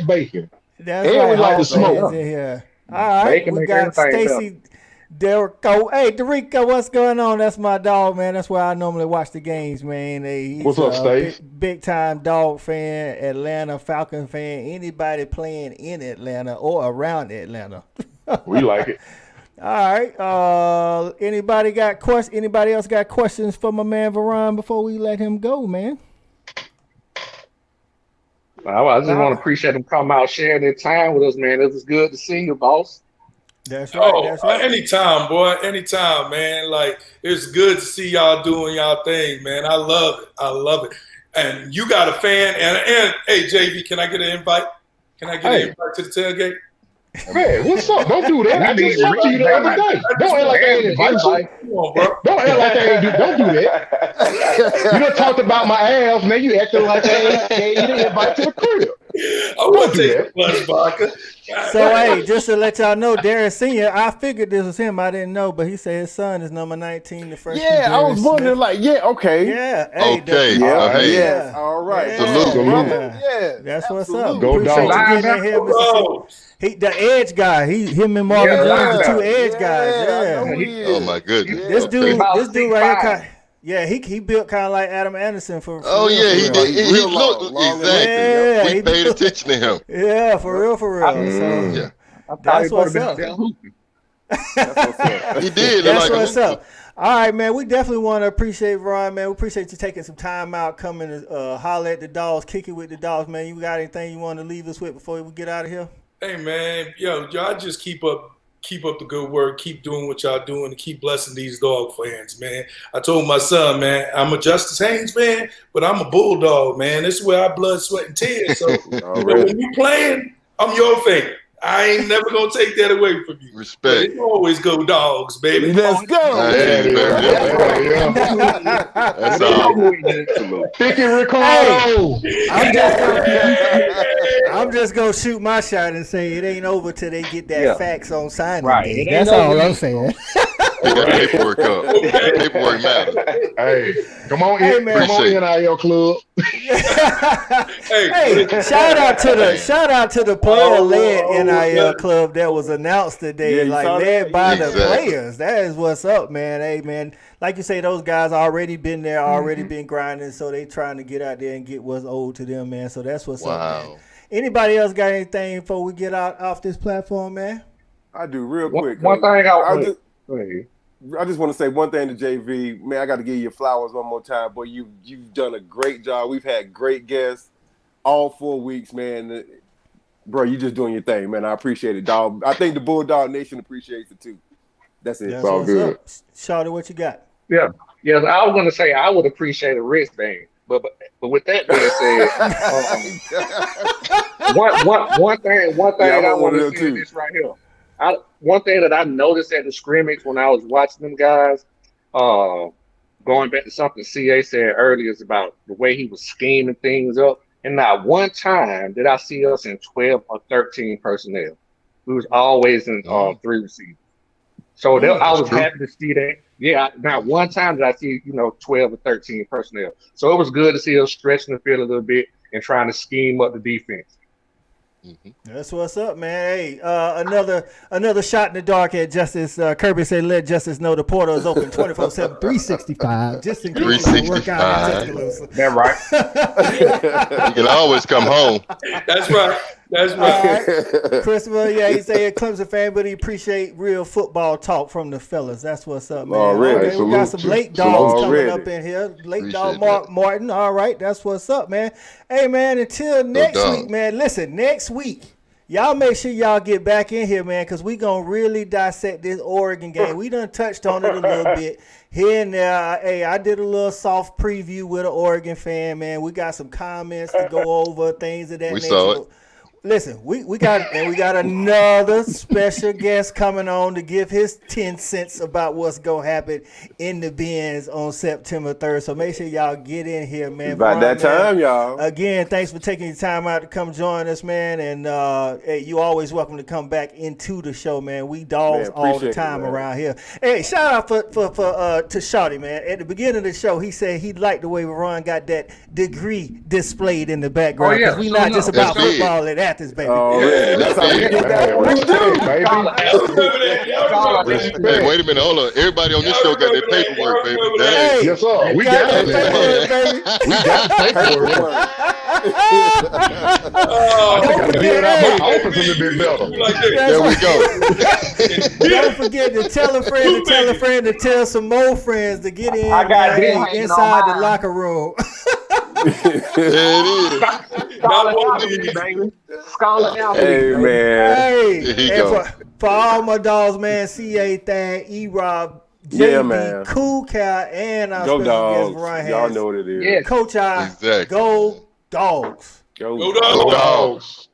bacon. That's and right. we like to smoke. In here. All right. We got Stacy Derico. Hey, Derico, what's going on? That's my dog, man. That's where I normally watch the games, man. He's what's up, Stace? Big time dog fan, Atlanta Falcon fan. Anybody playing in Atlanta or around Atlanta. We like it. All right. Anybody got questions? Anybody else got questions for my man Verron before we let him go, man? I just want to appreciate them coming out, sharing their time with us, man. It was good to see you, boss. That's right. That's right. Anytime, boy. Anytime, man. Like, it's good to see y'all doing y'all thing, man. I love it. I love it. And you got a fan. And hey, JV, can I get an invite? Can I get an invite to the tailgate? Man, what's up? Don't do that. I just talked to you the other day. Don't act like I ain't invite you. Don't act like I ain't do. Don't do that. You done talked about my ass. Now you acting like I ain't gave you the invite to the crib. I want to take a plus vodka. So, hey, just to let y'all know, Darren Sr., I figured this was him. I didn't know, but he said his son is number 19, the freshman. Yeah, I was wondering, like, okay. Yeah. Hey, okay. Yes. All right. Salute. Yeah. That's what's up. Go Appreciate Dogs. you getting in here, Mr. The edge guy. Him and Marvin Jones, the two edge guys. Yeah. Oh, my goodness. This dude right here, yeah, he built kind of like Adam Anderson for Oh, real, yeah, he for real. did. He looked exactly. Yeah, we paid attention to him. Yeah, for real. So, that's what's up. That's what's up. He did. That's what's up. All right, man. We definitely want to appreciate Verron, man. We appreciate you taking some time out, coming to holler at the dogs, kick it with the dogs, man. You got anything you want to leave us with before we get out of here? Hey, man, y'all just keep up the good work, keep doing what y'all doing, and keep blessing these dog fans, man. I told my son, man, I'm a Justice Haynes fan, but I'm a Bulldog, man. This is where I blood, sweat, and tears. So when you playing, I'm your fan. I ain't never gonna take that away from you. Respect. But always go Dogs, baby. Let's go. That's all. Pick it, Ricardo. I'm just gonna shoot my shot and say it ain't over till they get that facts on signing day. It That's all I'm saying. They got paperwork up. Paperwork matters. Hey, come on, man. come on, NIL club. Hey, shout out to the player-led NIL club that was announced today, led by the players. That is what's up, man. Hey, man, like you say, those guys already been there, already been grinding, so they trying to get out there and get what's owed to them, man. So that's what's up, man. Anybody else got anything before we get out off this platform, man? I do real quick. One thing I just want to say one thing to JV. Man, I got to give you flowers one more time. Boy, you've done a great job. We've had great guests all 4 weeks, man. Bro, you just doing your thing, man. I appreciate it, dog. I think the Bulldog Nation appreciates it, too. That's it. That's all good. Shawty, what you got? Yeah. I was going to say I would appreciate a wristband. But with that being said, one thing I want to say this right here. One thing that I noticed at the scrimmage when I was watching them guys, going back to something CA said earlier, is about the way he was scheming things up. And not one time did I see us in 12 or 13 personnel. We was always in 3 receivers. So I was happy to see that. Yeah, not one time did I see 12 or 13 personnel. So it was good to see us stretching the field a little bit and trying to scheme up the defense. That's what's up, man. Hey, another shot in the dark at Justice. Kirby said, "Let Justice know the portal is open 24/7, 365, just in case you work out in Tuscaloosa." That's right. You can always come home. That's right. Christopher, he said Clemson fan, but he appreciate real football talk from the fellas. That's what's up, man. Already. We got some late dogs coming up in here. Late dog Mark Martin. All right, that's what's up, man. Hey, man, until next week, man. Listen, next week, y'all make sure y'all get back in here, man, because we going to really dissect this Oregon game. We done touched on it a little bit here and there. Hey, I did a little soft preview with an Oregon fan, man. We got some comments to go over, things of that nature. We saw it. Listen, we got another special guest coming on to give his 10 cents about what's gonna happen in the Benz on September 3rd. So make sure y'all get in here, man. About that time, y'all. Again, thanks for taking your time out to come join us, man. And hey, you always welcome to come back into the show, man. We dogs all the time around here. Hey, shout out to Shawty, man. At the beginning of the show, he said he liked the way Verron got that degree displayed in the background. Because we not just about football at this, baby. Oh, yeah. That's how we get that. Hey, wait a minute, hold on. Everybody on this show got their paperwork, baby. Yes, sir. We got it, baby. We got the paperwork. There we go. Don't forget to tell a friend to tell some more friends to get in inside the locker room. Hey, man. Hey, for all my dogs, man, CA, Thad, E-Rob, JB, Cool Cal, and our special guest, Verron Haynes. Y'all know what it is. Yeah. Coach I, go Dogs. Go Dogs.